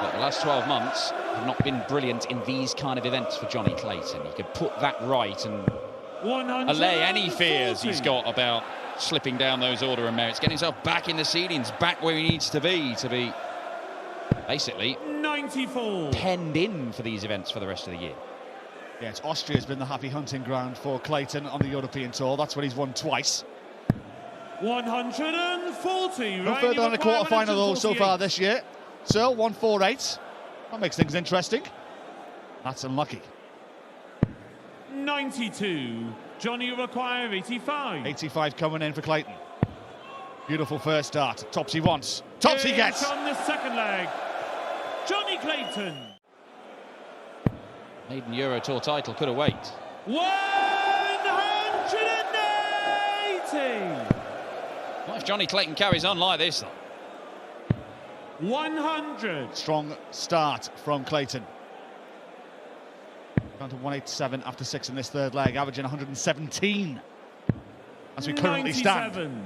But the last 12 months have not been brilliant in these kind of events for Johnny Clayton. He could put that right and allay any fears he's got about slipping down those order of merits, getting himself back in the seedings, back where he needs to be basically 94 penned in for these events for the rest of the year. Yes, Austria's been the happy hunting ground for Clayton on the European Tour. That's where he's won twice. 140. No further than a quarter-final though so far this year. Searle 148. That makes things interesting. That's unlucky. 92. Johnny require 85. 85 coming in for Clayton. Beautiful first start. Tops he wants. Tops he gets. On the second leg. Johnny Clayton. Maiden Euro Tour title could have waited. 180. What if Johnny Clayton carries on like this, though? 100. Strong start from Clayton. Down to 187 after 6 in this third leg, averaging 117 as we currently 97. stand.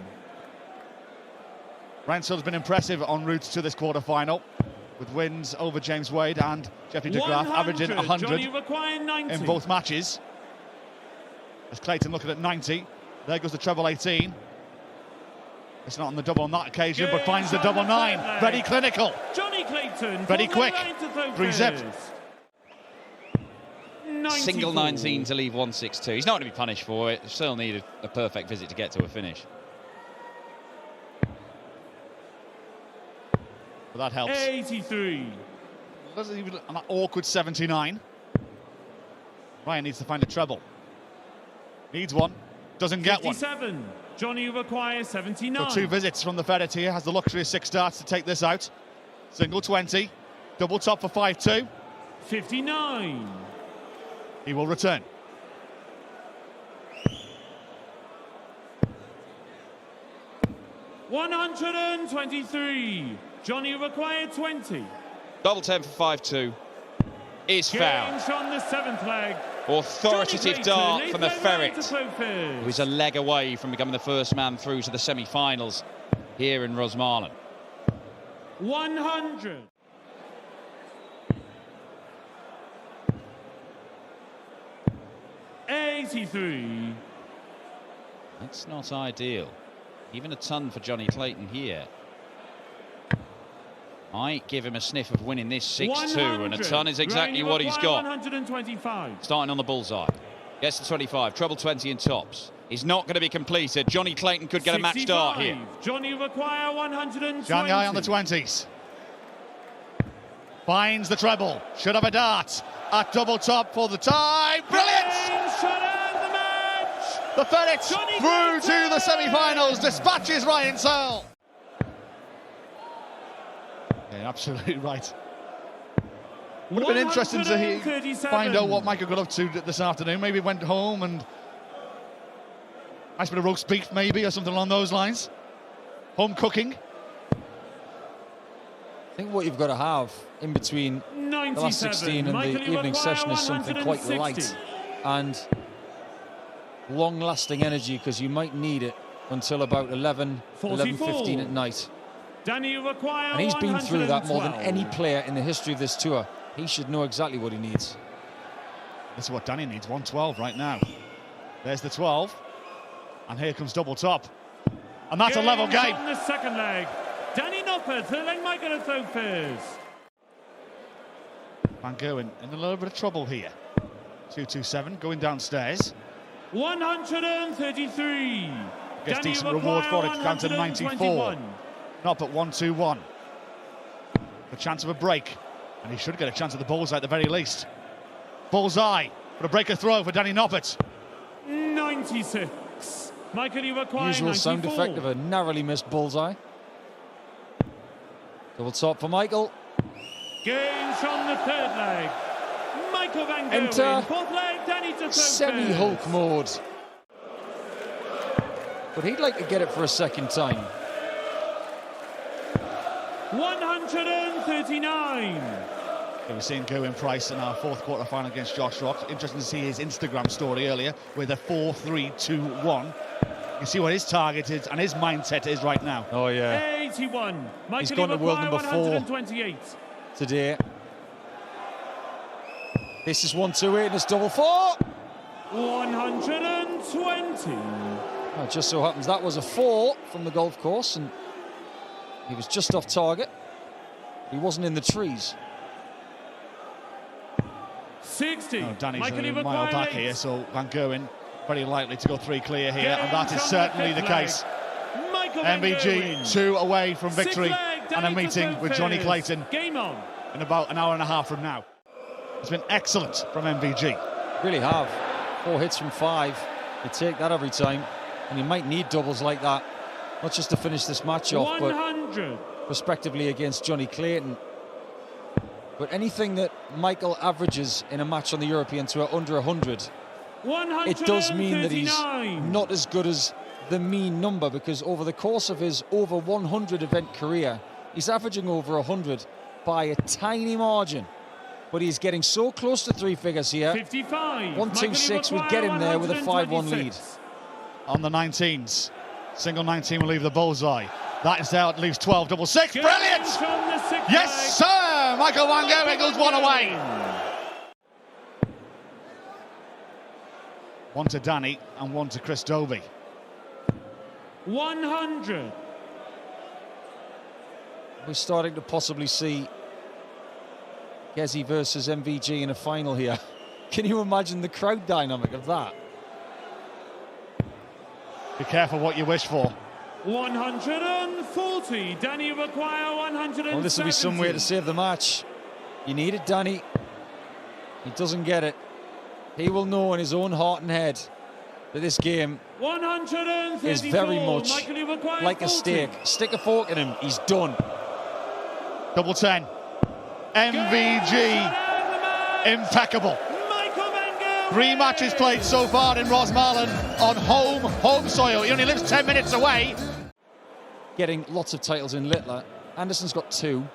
Ryan Searle's been impressive en route to this quarter-final, with wins over James Wade and Jeffrey de Graaf, averaging 100 in both matches. As Clayton looking at 90, there goes the treble 18. It's not on the double on that occasion, but finds the double 9. Very clinical. Johnny Clayton. Very quick. 3-zip. Single 19 to leave 162. He's not going to be punished for it. Still need a perfect visit to get to a finish. But that helps. 83. Doesn't even an awkward 79. Ryan needs to find a treble. Needs one. Doesn't get 57. one. Johnny requires 79. So 2 visits from the Ferret here. Has the luxury of 6 starts to take this out. Single 20. Double top for 5-2. 59. He will return. $123. Johnny required 20. Double 10 for 5-2 is foul. On the 7th leg. Authoritative dart from the Ferret, who is a leg away from becoming the first man through to the semi-finals here in Rosmalen. 100. $83. That's not ideal. Even a ton for Johnny Clayton here. Might give him a sniff of winning this 6-2, and a ton is exactly what he's got. 125. Starting on the bullseye. Gets to 25, treble 20 in tops. He's not going to be completed. Johnny Clayton could get 65. A match start here. Johnny require 120. Johnny on the 20s. Finds the treble. Should have a dart. At double top for the tie. Brilliant! The Ferret through to the semi-finals. Dispatches Ryan Searle. Yeah, absolutely right. Would have been interesting to find out what Michael got up to this afternoon. Maybe went home and nice bit of roast beef, maybe, or something along those lines. Home cooking. I think what you've got to have in between the last 16 and the evening session is something quite light and long-lasting energy, because you might need it until about 11:15 at night. And he's been through that more than any player in the history of this tour. He should know exactly what he needs. This is what Danny needs, 112 right now. There's the 12. And here comes double top. And that's a level game. On the second leg. Danny Noppert, third leg Michael at third first. Van Gerwen in a little bit of trouble here. 227 going downstairs. 133. Gets decent reward for it, down to 94. Noppert 121. The chance of a break. And he should get a chance at the bullseye at the very least. Bullseye, but a breaker throw for Danny Noppert. 96. Michael, you require usual 94. Sound effect of a narrowly missed bullseye. Double top for Michael. Gains from the third leg. Michael Van Gerwen. Enter fourth leg, Danny to semi-Hulk mode. But he'd like to get it for a second time. 139. We've seen Gerwen Price in our fourth quarter final against Josh Rock. Interesting to see his Instagram story earlier with a 4-3-2-1. You can see what his target is and his mindset is right now. Oh, yeah. 81. He's gone to Wimbledon before. today. This is 1-2-8 and it's double four. 120. Well, it just so happens that was a 4 from the golf course, and he was just off target. He wasn't in the trees. 60. Oh, Danny's a mile back here, so Van Gerwen very likely to go 3 clear here, and that is certainly the case. MVG 2 away from victory and a meeting with Johnny Clayton in about an hour and a half from now. It's been excellent from MVG. Really have. 4 hits from 5. You take that every time, and you might need doubles like that, not just to finish this match off, 100. but respectively against Johnny Clayton. But anything that Michael averages in a match on the European Tour under 100, it does mean that he's not as good as the mean number, because over the course of his over 100 event career, he's averaging over 100 by a tiny margin. But he's getting so close to 3 figures here. 55. 126 would get him there with a 5-1 lead. On the 19s, single 19 will leave the bullseye. That is out, leaves 12, double 6. Brilliant! Yes, sir! Michael Van Gerwen goes 1 away. 1 to Danny and 1 to Chris Dobey. 100. We're starting to possibly see Gezi versus MVG in a final here. Can you imagine the crowd dynamic of that? Be careful what you wish for. 140. Danny require 170. Well, this will be some way to save the match. You need it, Danny. He doesn't get it. He will know in his own heart and head that this game is very much like a steak. Stick a fork in him, he's done. Double 10. MVG, impeccable. 3 matches played so far in Rosmalen on home soil. He only lives 10 minutes away. Getting lots of titles in Littler. Anderson's got 2.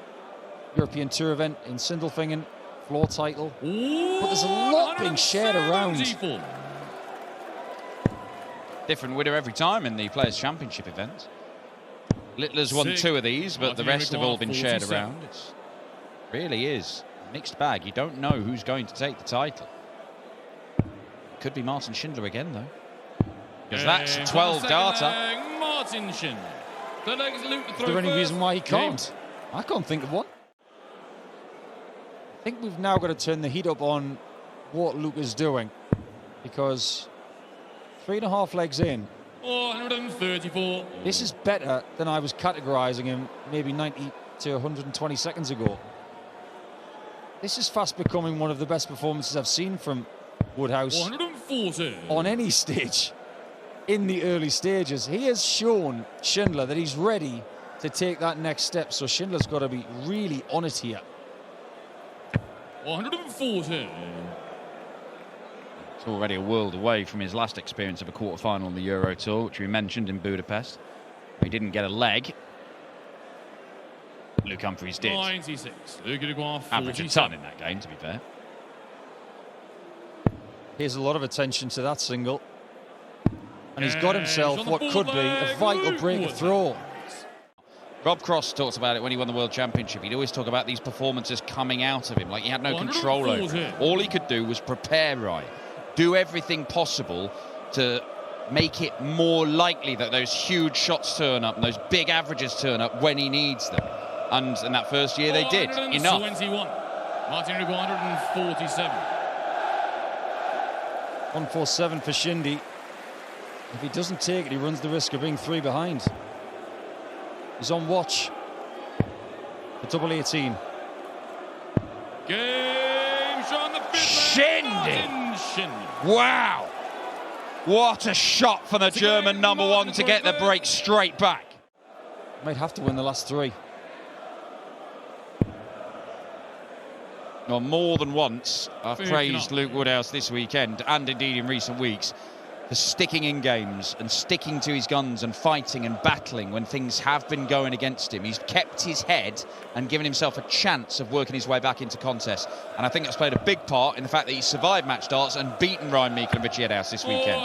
European Tour event in Sindelfingen, floor title. But there's a lot being shared around. Different winner every time in the Players' Championship event. Littler's won 2 of these, but the rest have all been shared around. It really is a mixed bag. You don't know who's going to take the title. Could be Martin Schindler again, though. Because that's a 12 darter. Martin Schindler. Is there any reason why he can't? I can't think of one. I think we've now got to turn the heat up on what Luke is doing, because 3.5 legs in, 134. this is better than I was categorising him maybe 90 to 120 seconds ago. This is fast becoming one of the best performances I've seen from Woodhouse 140. on any stage in the early stages. He has shown Schindler that he's ready to take that next step, so Schindler's got to be really on it here. 140. It's already a world away from his last experience of a quarter-final on the Euro Tour, which we mentioned in Budapest. He didn't get a leg. Luke Humphries did. 96. Average a ton in that game, to be fair. Here's a lot of attention to that single. And he's got himself what could be a vital break of throw. Rob Cross talked about it when he won the World Championship. He'd always talk about these performances coming out of him, like he had no control over it. All he could do was prepare right, do everything possible to make it more likely that those huge shots turn up and those big averages turn up when he needs them. And in that first year they did. Enough. 21. Martin Rugo 147. 147 for Shindy. If he doesn't take it, he runs the risk of being 3 behind. He's on watch. The double 18. Game shot on the Shindy! Wow! What a shot for the German number 1 to get the break straight back. Might have to win the last 3. Well, more than once, I've praised Luke Woodhouse this weekend, and indeed in recent weeks, for sticking in games and sticking to his guns and fighting and battling when things have been going against him. He's kept his head and given himself a chance of working his way back into contests. And I think that's played a big part in the fact that he survived match darts and beaten Ryan Meek and Richie Woodhouse this weekend.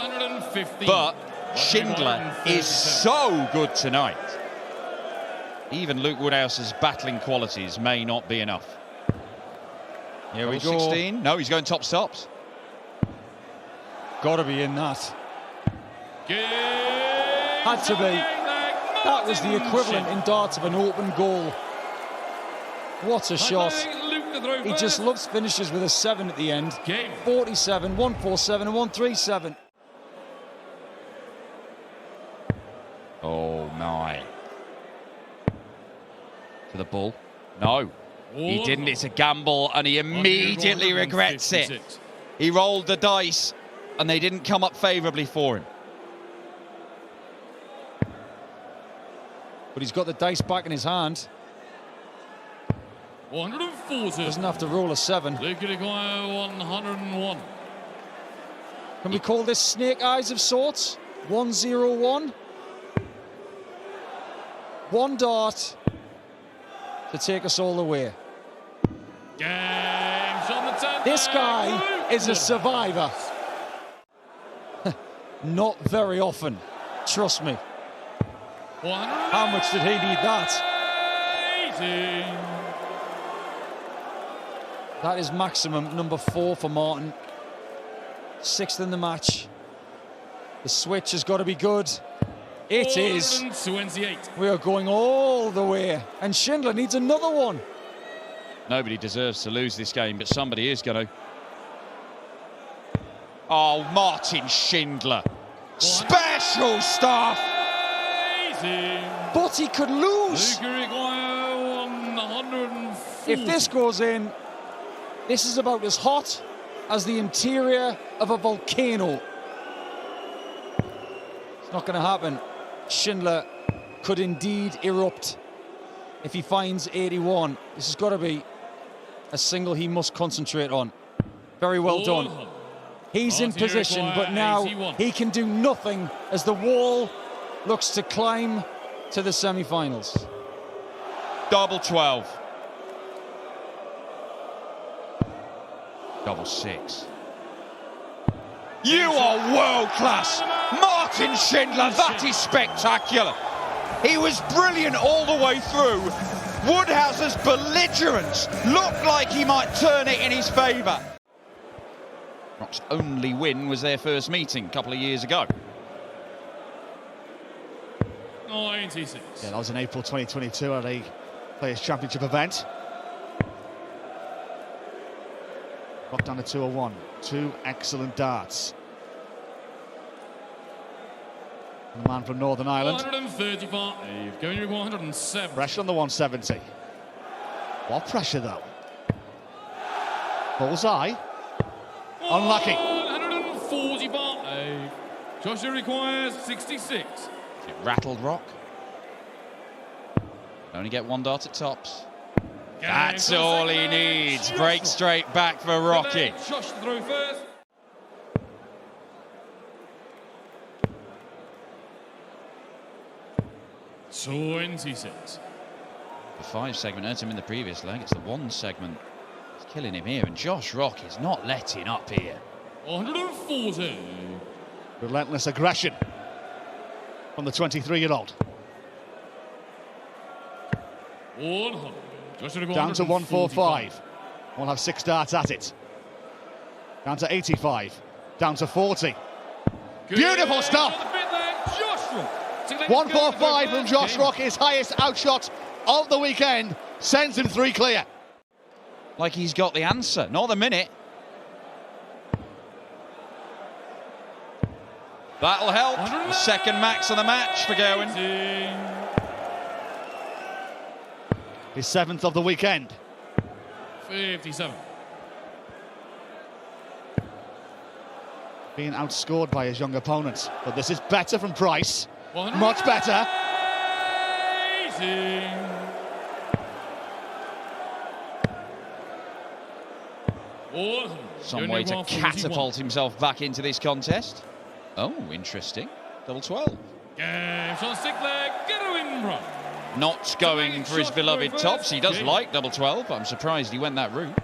But Schindler is so good tonight. Even Luke Woodhouse's battling qualities may not be enough. Here we go. 16. No, he's going tops. Got to be in that. Had to be. That was the equivalent in darts of an open goal. What a shot. He just loves finishes with a 7 at the end. 47, 147 and 137. Oh, my. To the ball. No, he didn't. It's a gamble, and he immediately regrets it. He rolled the dice, and they didn't come up favourably for him. But he's got the dice back in his hand. 140. Doesn't have to roll a 7. 101. Can we call this snake eyes of sorts? 101. One dart to take us all the way. This guy is a survivor. Not very often, trust me. How much did he need that? That is maximum number 4 for Martin. 6th in the match. The switch has got to be good. It is. 28. We are going all the way. And Schindler needs another one. Nobody deserves to lose this game, but somebody is going to. Oh, Martin Schindler. Special stuff. But he could lose. If this goes in, this is about as hot as the interior of a volcano. It's not going to happen. Schindler could indeed erupt if he finds 81. This has got to be a single he must concentrate on. Very well done. He's in position, but now he can do nothing as the wall looks to climb to the semi-finals. Double 12. Double 6. You are world class. Martin Schindler, that is spectacular. He was brilliant all the way through. Woodhouse's belligerence looked like he might turn it in his favour. Rock's only win was their first meeting a couple of years ago. 96. Yeah, that was in April 2022 at a Players' Championship event. Rock down to 201. 2 excellent darts. And the man from Northern Ireland. 135. Going to 107. Pressure on the 170. What pressure though? Bullseye. Unlucky. 145. Joshua requires 66. It rattled Rock. Only get 1 dart at tops. That's all he needs. Break straight back for Rocky. Josh to throw first. $26. The 5 segment hurt him in the previous leg. It's the 1 segment that's killing him here. And Josh Rock is not letting up here. 140. Relentless aggression from the 23-year-old. 100. Down to 145. We'll have 6 darts at it. Down to 85. Down to 40. Beautiful stuff. 145 from Josh Rock, his highest outshot of the weekend, sends him 3 clear. Like he's got the answer, not the minute. That'll help. The 2nd max of the match for Gerwen. His 7th of the weekend. 57. Being outscored by his young opponents, but this is better from Price. Much better. Some way to catapult himself back into this contest. Oh, interesting. Double 12. Not going for his beloved tops. He does like double 12, but I'm surprised he went that route.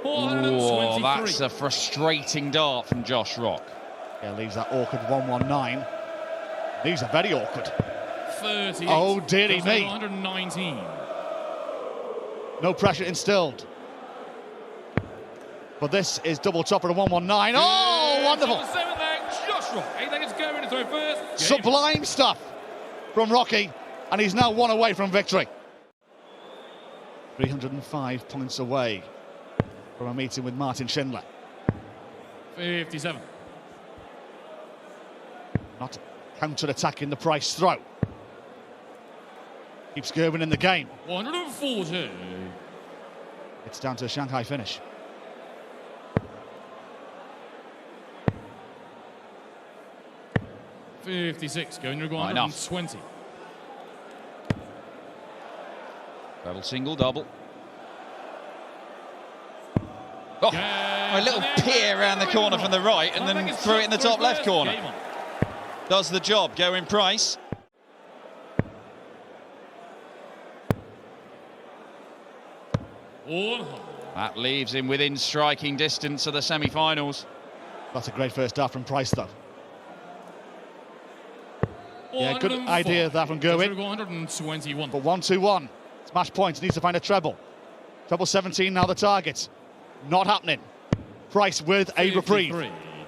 Oh, that's a frustrating dart from Josh Rock. Yeah, leaves that awkward 119. These are very awkward. 38. Oh, dearie me. 119. No pressure instilled. But this is double topper of 119. Oh, wonderful. On the 7th leg, Josh Rock. 8 legged Gerwen to throw first. Sublime stuff from Rocky, and he's now 1 away from victory. 305 points away from a meeting with Martin Schindler. 57. Not counter-attacking the Price throw. Keeps Gerwen in the game. 140. It's down to a Shanghai finish. $56, going to go 120. Double, single, double. Oh, a little peer around the corner from the right and then threw it in the top left corner. Does the job, Gerwen Price. That leaves him within striking distance of the semi-finals. That's a great first half from Price, though. Yeah, good idea that from Gerwen. 121. But 1-2-1. It's match point. Needs to find a treble. Treble 17 now the target. Not happening. Price with a reprieve.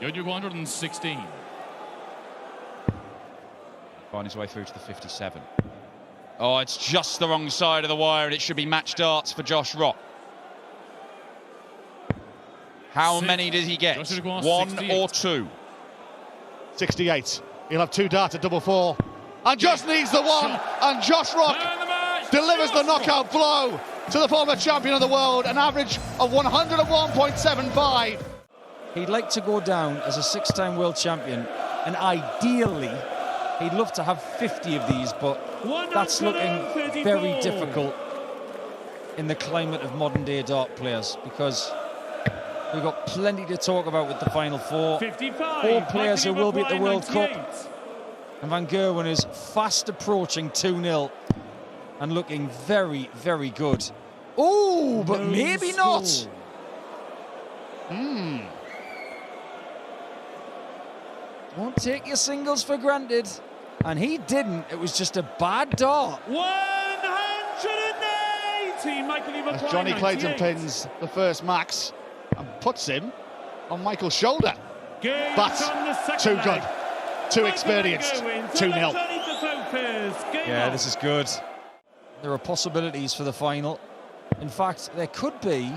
Going to 116. Find his way through to the 57. Oh, it's just the wrong side of the wire, and it should be match darts for Josh Rock. How many did he get? 1 or 2? 68. He'll have 2 darts at double 4. And just needs the 1. And Josh Rock delivers the knockout blow to the former champion of the world. An average of 101.75. He'd like to go down as a 6-time world champion. And ideally, he'd love to have 50 of these. But that's looking very difficult in the climate of modern-day dart players. Because we've got plenty to talk about with the Final Four. 4 players who will be at the World Cup. And Van Gerwen is fast approaching 2-0 and looking very, very good. Oh, but maybe not. Don't take your singles for granted. And he didn't. It was just a bad dart. 180. As Johnny Clayton pins the first max and puts him on Michael's shoulder. But too good, too experienced, 2-0. Yeah, this is good. There are possibilities for the final. In fact, there could be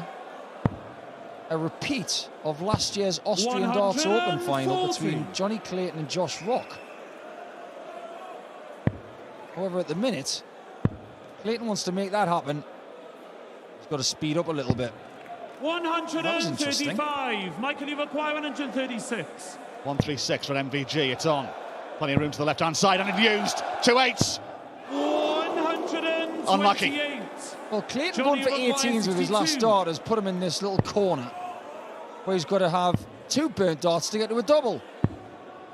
a repeat of last year's Austrian Darts Open final between Johnny Clayton and Josh Rock. However, at the minute, Clayton wants to make that happen. He's got to speed up a little bit. 135. Michael, you require 136. 136 for MVG. It's on. Plenty of room to the left-hand side, and it used. 2 8s. 128. Unlucky. Well, Clayton going for 18s with his last dart has put him in this little corner where he's got to have 2 burnt darts to get to a double.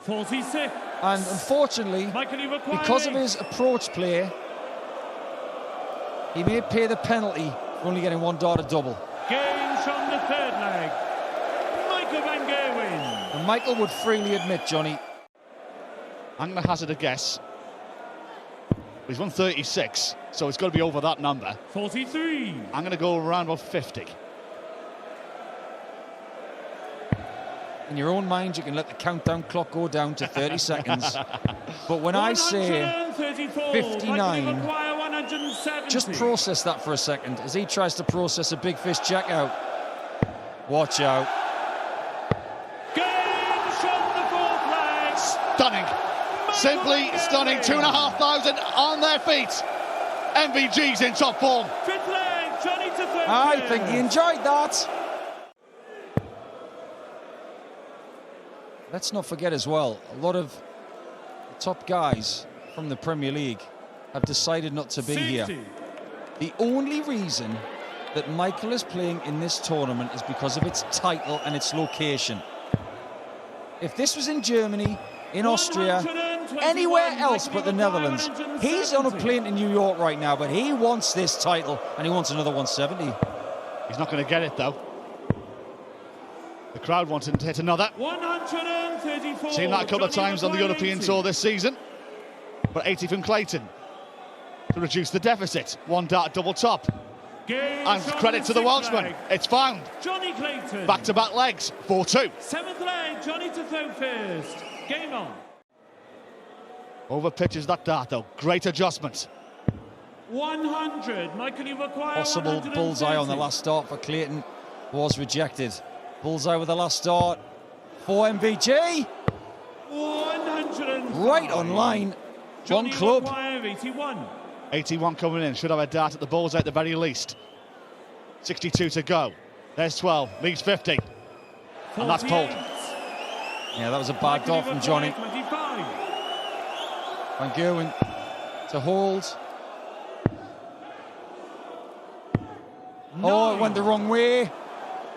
46. And unfortunately, because of his approach play, he may pay the penalty for only getting 1 dart a double. Games from the 3rd leg. Michael Van Gerwen. And Michael would freely admit, Johnny. I'm going to hazard a guess. He's won 36, so it's got to be over that number. 43. I'm going to go around about 50. In your own mind, you can let the countdown clock go down to 30 seconds. But when I say 59, just process that for a second as he tries to process a big fish checkout. Watch out. Games from the 4th leg. Stunning. Simply stunning. 2,500 on their feet. MVG's in top form. 5th leg, Johnny to 3rd. I think he enjoyed that. Let's not forget as well, a lot of the top guys from the Premier League have decided not to be here. The only reason that Michael is playing in this tournament is because of its title and its location. If this was in Germany, in Austria, anywhere else but the Netherlands, he's on a plane to New York right now, but he wants this title and he wants another 170. He's not going to get it, though. The crowd wanted him to hit another. 134. Seen that a couple of times on the European Tour this season. But 80 from Clayton to reduce the deficit. One dart double top. And credit to the Welshman. It's found. Johnny Clayton. Back-to-back legs. 4-2. 7th leg, Johnny to throw first. Game on. Over pitches that dart, though. Great adjustment. 100. Michael, you require possible bullseye on the last start for Clayton was rejected. Bullseye with the last start for MVG. 100. Right on line. One club. 81. 81 coming in. Should have a dart at the bullseye at the very least. 62 to go. There's 12. Leaves 50. 48. And that's pulled. Yeah, that was a bad dart from Johnny. 25. Van Gerwen to hold. Oh, it went the wrong way.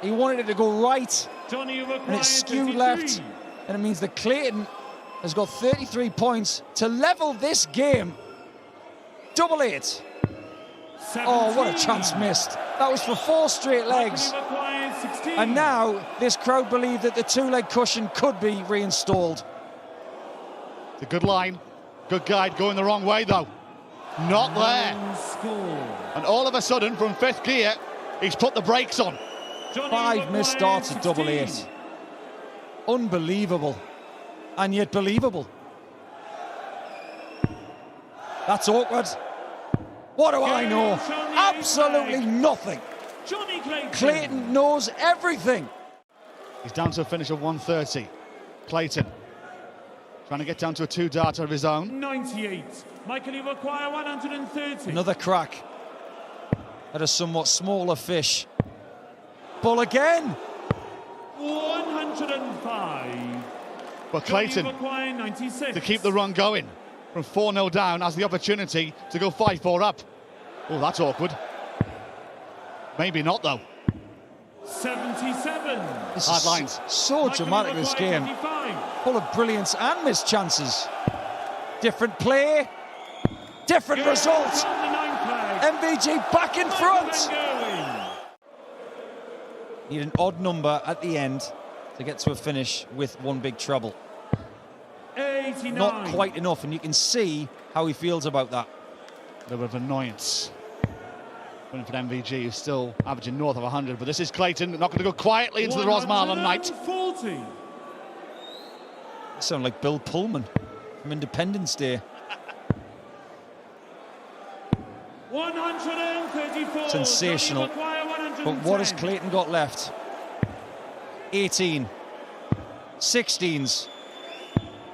He wanted it to go right, Johnny and it skewed left. And it means that Clayton has got 33 points to level this game. 888. Oh, what a chance missed. That was for 4 straight legs. And now this crowd believe that the 2-leg cushion could be reinstalled. It's a good line. Good guide, going the wrong way, though. Not there. And all of a sudden, from 5th gear, he's put the brakes on. 5 missed starts at 888. Unbelievable. And yet believable. That's awkward. What do I know? Absolutely nothing. Clayton knows everything. He's down to a finish of 130. Clayton trying to get down to a 2-dart of his own. 98. Michael, you require 130. Another crack at a somewhat smaller fish. Ball again. 105. But Clayton, to keep the run going, from 4-0 down, has the opportunity to go 5-4 up. Oh, that's awkward. Maybe not, though. 77. This Hard is lines. so dramatic, this game. 55. Full of brilliance and missed chances. Different play, different result. MVG back in front. Need an odd number at the end to get to a finish with one big treble. 89. Not quite enough, and you can see how he feels about that. A little bit of annoyance. Running for MVG, who's still averaging north of 100, but this is Clayton, not going to go quietly into the Rosmarlin night. 40. Sound like Bill Pullman from Independence Day. 134. Sensational. But what has Clayton got left? 18. 16s.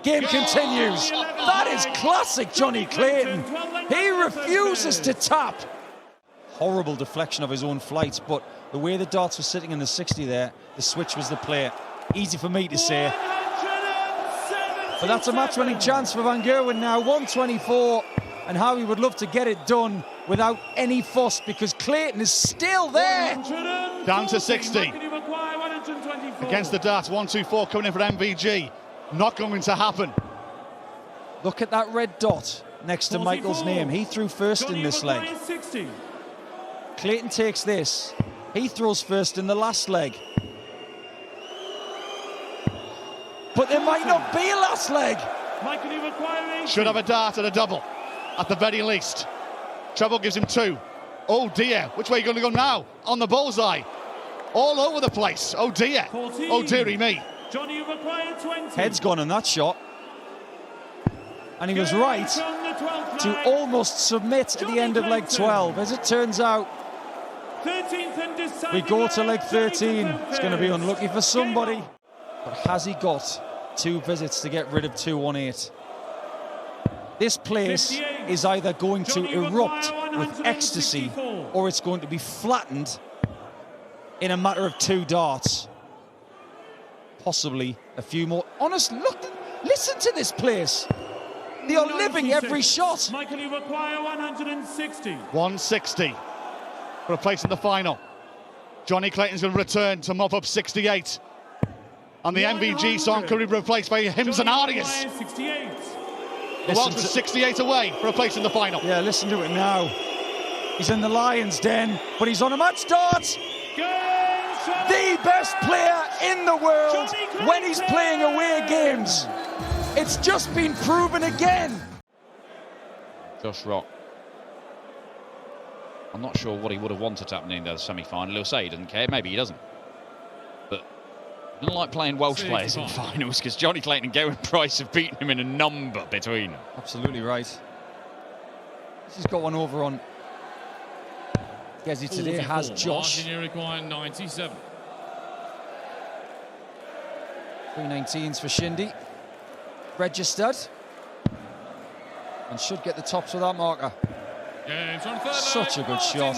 Game continues. That is classic Johnny Clayton. He refuses to tap. Horrible deflection of his own flights, but the way the darts were sitting in the 60 there, the switch was the play. Easy for me to say. But that's a match-winning chance for Van Gerwen now. 124, and how he would love to get it done without any fuss, because Clayton is still there. Down to 60. Against the darts, 124 coming in for MVG. Not going to happen. Look at that red dot next to Michael's name. He threw first in this leg. Clayton takes this. He throws first in the last leg. But there might not be a last leg. Should have a dart and a double, at the very least. Treble gives him 2. Oh dear, which way are you going to go now? On the bullseye. All over the place. Oh dear. 14. Oh dearie me. Johnny required 20. Head's gone in that shot. And he was right to almost submit at the end of leg 12. As it turns out, we go to leg 13. It's going to be unlucky for somebody. But has he got 2 visits to get rid of 218? This place is either going to erupt with ecstasy or it's going to be flattened in a matter of 2 darts. Possibly a few more. Honestly, look, listen to this place. They are living every shot. Michael, you require 160. 160 for a place in the final. Johnny Clayton's going to return to mop up 68. And the MVG song could be replaced by Hymns and Arias. 68. The Welsh was 68 away for a place in the final. Yeah, listen to it now. He's in the lion's den, but he's on a match start. The best player in the world when he's playing away games. It's just been proven again. Josh Rock. I'm not sure what he would have wanted to happen in the semi-final. He'll say he doesn't care. Maybe he doesn't. But I don't like playing Welsh players in finals because Johnny Clayton and Gerwen Price have beaten him in a number between them. Absolutely right. He's got one over on Gezi today, has Josh. 97. 319s for Shindy. Registered. And should get the tops with that marker. Such a good shot.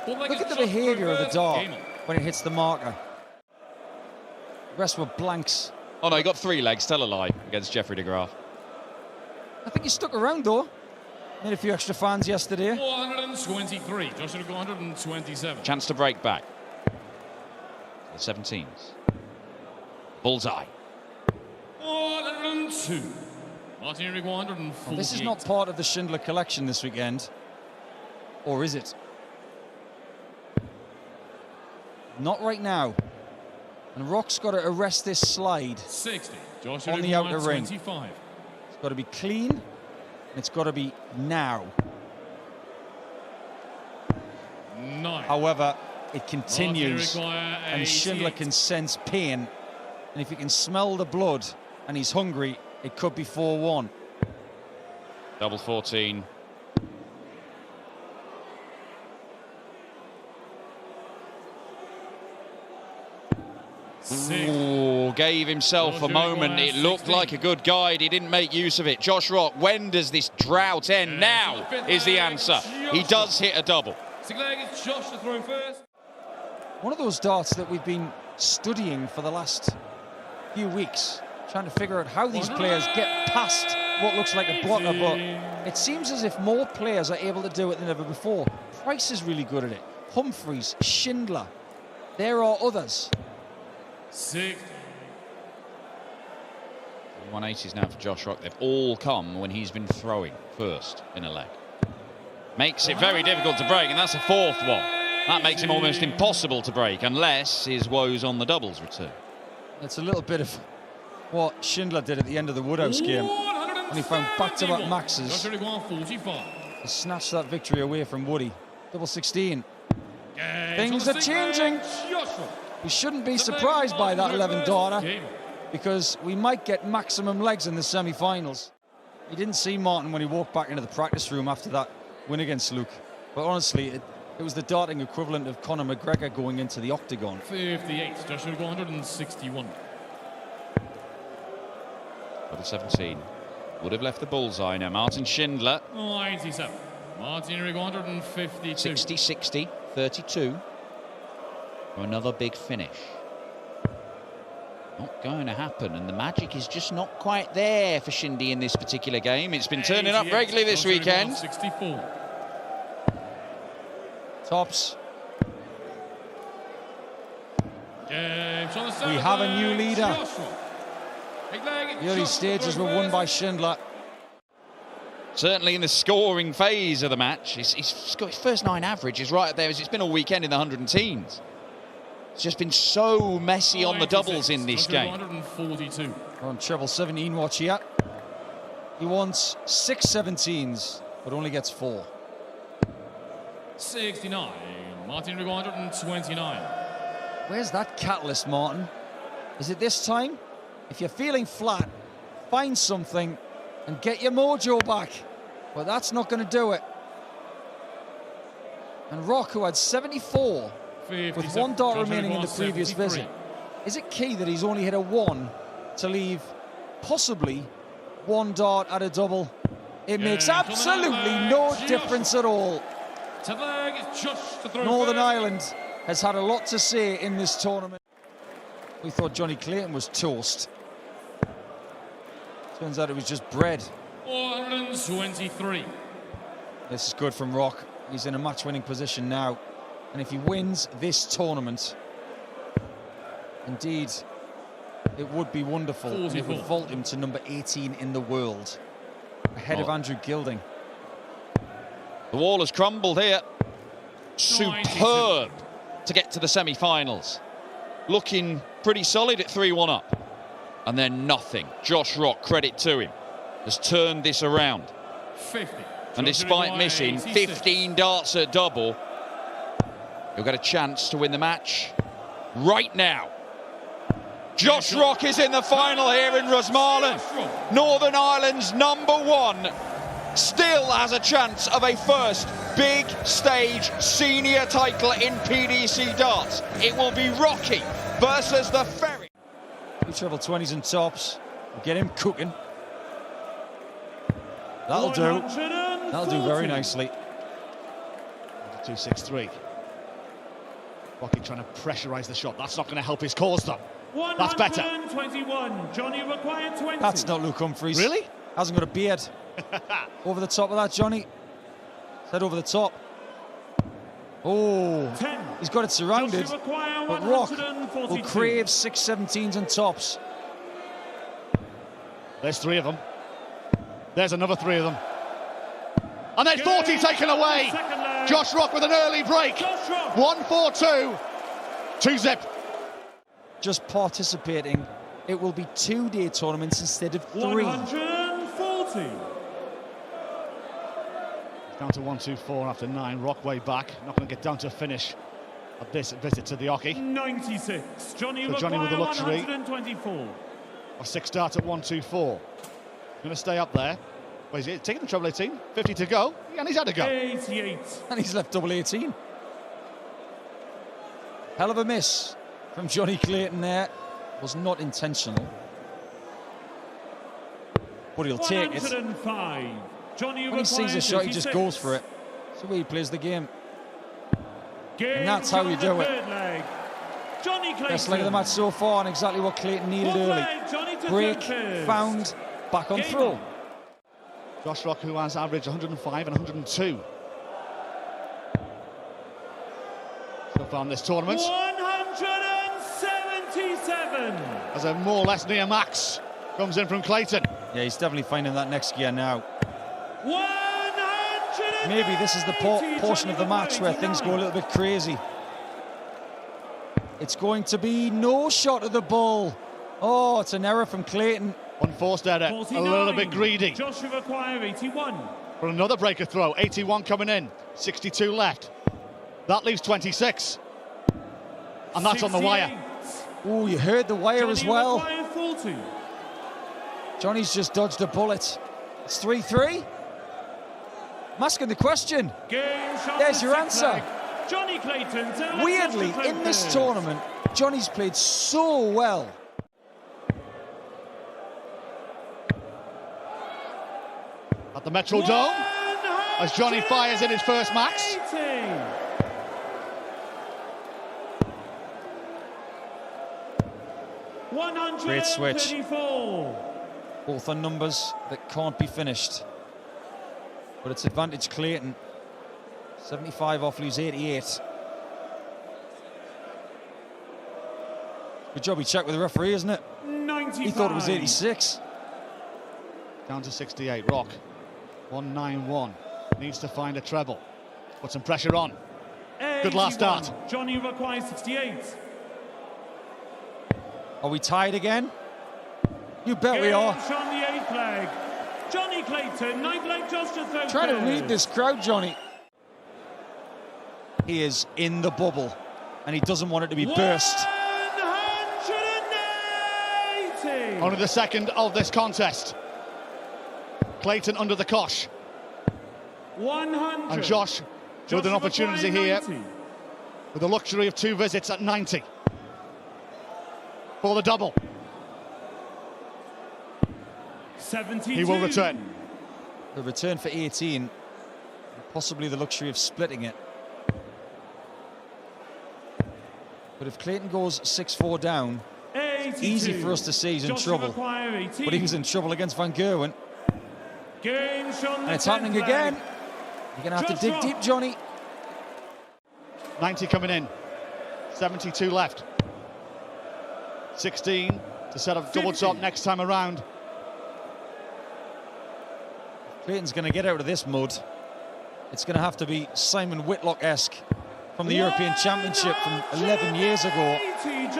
Look at the behaviour of the dart when it hits the marker. The rest were blanks. Oh no, he got 3 legs, tell a lie, against Jeffrey de Graaf. I think he stuck around though. Made a few extra fans yesterday. 423, Joshua 127. Chance to break back. The 17s. Bullseye. 102. Martin Henry 148. Well, this is not part of the Schindler collection this weekend. Or is it? Not right now. And Rock's got to arrest this slide 60. on the outer ring. It's got to be clean, and it's got to be now. 9. However, it continues, and Schindler can sense pain. And if he can smell the blood and he's hungry, it could be 4-1. Double 14. Ooh, gave himself a moment. It looked like a good guide. He didn't make use of it. Josh Rock, when does this drought end? Now is the answer. He does hit a double. One of those darts that we've been studying for the last few weeks, trying to figure out how these players get past what looks like a blocker, but it seems as if more players are able to do it than ever before. Price is really good at it. Humphreys, Schindler. There are others. 6. 180s now for Josh Rock. They've all come when he's been throwing first in a leg. Makes it very difficult to break, and that's a 4th one. That makes him almost impossible to break unless his woes on the doubles return. It's a little bit of what Schindler did at the end of the Woodhouse game when he found back-to-back maxes to snatch that victory away from Woody. Double 16. Things are changing. We shouldn't be surprised by that 11 darter because we might get maximum legs in the semi-finals. You didn't see Martin when he walked back into the practice room after that win against Luke, but honestly, it was the darting equivalent of Conor McGregor going into the octagon. 58, Joshua 161. Double 17. Would have left the bullseye now. Martin Schindler. 97. Martin Henry 152. 60-60, 32. For another big finish. Not going to happen, and the magic is just not quite there for Shindy in this particular game. It's been turning up regularly this weekend. 64. Tops. We have a new leader. The early stages were won by Schindler. Certainly in the scoring phase of the match. He's got his first 9 average is right up there as it's been all weekend in the 110s. It's just been so messy on the doubles in this game. 142. We're on treble 17 watch here. He wants 6 17s, but only gets 4. 69. Martin Henry 129. Where's that catalyst, Martin? Is it this time? If you're feeling flat, find something and get your mojo back. But that's not going to do it. And Rock, who had 74 with 1 dart remaining in the previous visit. Is it key that he's only hit a 1 to leave possibly 1 dart at a double? It makes absolutely no difference at all. Northern Ireland has had a lot to say in this tournament. We thought Johnny Clayton was toast. Turns out it was just bread. 423. This is good from Rock. He's in a match-winning position now. And if he wins this tournament, indeed, it would be wonderful. And it would vault him to number 18 in the world, ahead of Andrew Gilding. The wall has crumbled here. Superb to get to the semi-finals. Looking pretty solid at 3-1 up. And then nothing. Josh Rock, credit to him, has turned this around. 50. And despite missing 15 darts at double, he'll get a chance to win the match right now. Josh Rock is in the final here in Rosmalen. Northern Ireland's #1 still has a chance of a first big stage senior title in PDC darts. It will be Rocky versus the Ferry. We treble 20s and tops. We'll get him cooking. That'll do. That'll do very nicely. 2-6-3. Rocky trying to pressurise the shot. That's not going to help his cause, though. That's better. 121. Johnny required 20. That's not Luke Humphries. Really? Hasn't got a beard. Over the top of that, Johnny. Head over the top. Oh, 10. He's got it surrounded. But Rock will crave 6-17s and tops. There's 3 of them. There's another 3 of them. And there's 40 taken away. Josh Rock with an early break. 1-4-2. 2-zip. Just participating, it will be 2-day tournaments instead of 3. 140. Down to 1-2-4 after 9. Rock way back. Not going to get down to a finish of this visit to the Ocky. 96. Johnny with the luxury 124. Of 6 darts at 1-2-4. Going to stay up there. Well, he's taking the treble 18. 50 to go. And he's had a go. 88. And he's left double 18. Hell of a miss from Johnny Clayton there. Was not intentional. But he'll take it. 105. Johnny when he sees a shot, he just goes for it. That's the way he plays the game. And that's how you do it. Best leg of the match so far, and exactly what Clayton needed early. Break, found, back on throw. Josh Rock, who has averaged 105 and 102 so far in this tournament. 177. As a more or less near max comes in from Clayton. Yeah, he's definitely finding that next gear now. Maybe this is the portion of the match where things go a little bit crazy. It's going to be no shot at the ball. Oh, it's an error from Clayton. Unforced error, 49. A little bit greedy. Joshua require 81. For another breaker throw, 81 coming in, 62 left. That leaves 26. And that's 68. On the wire. Oh, you heard the wire Johnny as well. 40. Johnny's just dodged a bullet. It's 3-3. I'm asking the question. There's your answer. Johnny Clayton. Weirdly, in this tournament, Johnny's played so well. At the Metrodome, as Johnny fires in his first max. Great switch. Both on numbers that can't be finished. But it's advantage Clayton. 75 off, leaves 88. Good job he checked with the referee, isn't it? 95. He thought it was 86. Down to 68, Rock. 191. Needs to find a treble. Put some pressure on. 81. Good last start. Johnny requires 68. Are we tied again? You bet we are. On the 8th leg. Johnny Clayton, 9th leg just to throw. Trying to read this crowd, Johnny. He is in the bubble, and he doesn't want it to be burst. 180. Only the second of this contest. Clayton under the cosh. 100. And Josh with an opportunity here, with the luxury of 2 visits at 90. For the double. 72. He will return. The return for 18, possibly the luxury of splitting it. But if Clayton goes 6-4 down, it's easy for us to say he's in trouble. But he was in trouble against Van Gerwen. And it's happening again. You're going to have to dig deep, Johnny. 90 coming in. 72 left. 16 to set up double top next time around. Clayton's going to get out of this mud. It's going to have to be Simon Whitlock-esque from the European Championship from 11 years ago.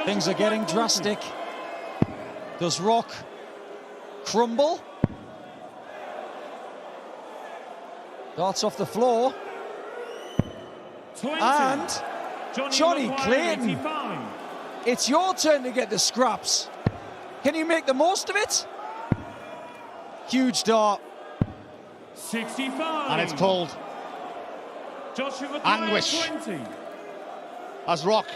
Things are getting drastic. Does Rock crumble? Darts off the floor. 20. And Johnny Clayton, 85. it's your turn to get the scraps. Can you make the most of it? Huge dart. 65. And it's pulled. Joshua Anguish. 20. As Rock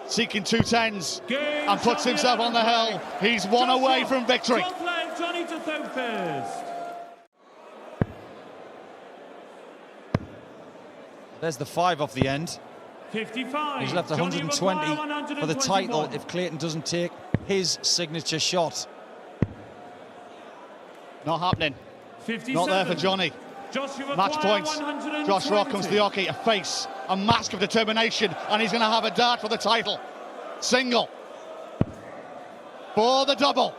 seeking 210s and puts himself on the hill. He's one away from victory. Top leg, Johnny to throw first. There's the 5 off the end. 55. He's left 120 for the title if Clayton doesn't take his signature shot. Not happening. 57. Not there for Johnny. Match points. Josh Rock comes to the hockey, a face, a mask of determination, and he's going to have a dart for the title. Single. For the double.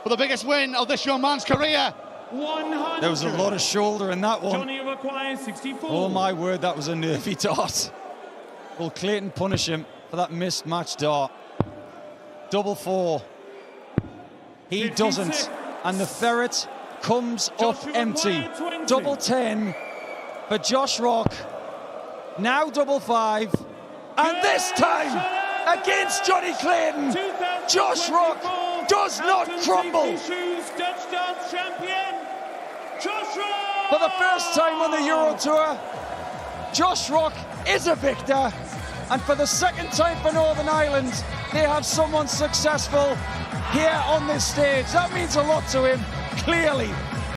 For the biggest win of this young man's career. 100. There was a lot of shoulder in that one. Johnny requires 64. Oh my word, that was a nervy dart. Will Clayton punish him for that missed match dart? Double 4. He 56. doesn't. And the ferret comes up empty. Double 10 for Josh Rock. Now double 5. And this time, against Johnny Clayton, Josh Rock does not crumble. For the first time on the Euro Tour, Josh Rock is a victor. And for the second time for Northern Ireland, they have someone successful here on this stage. That means a lot to him, clearly.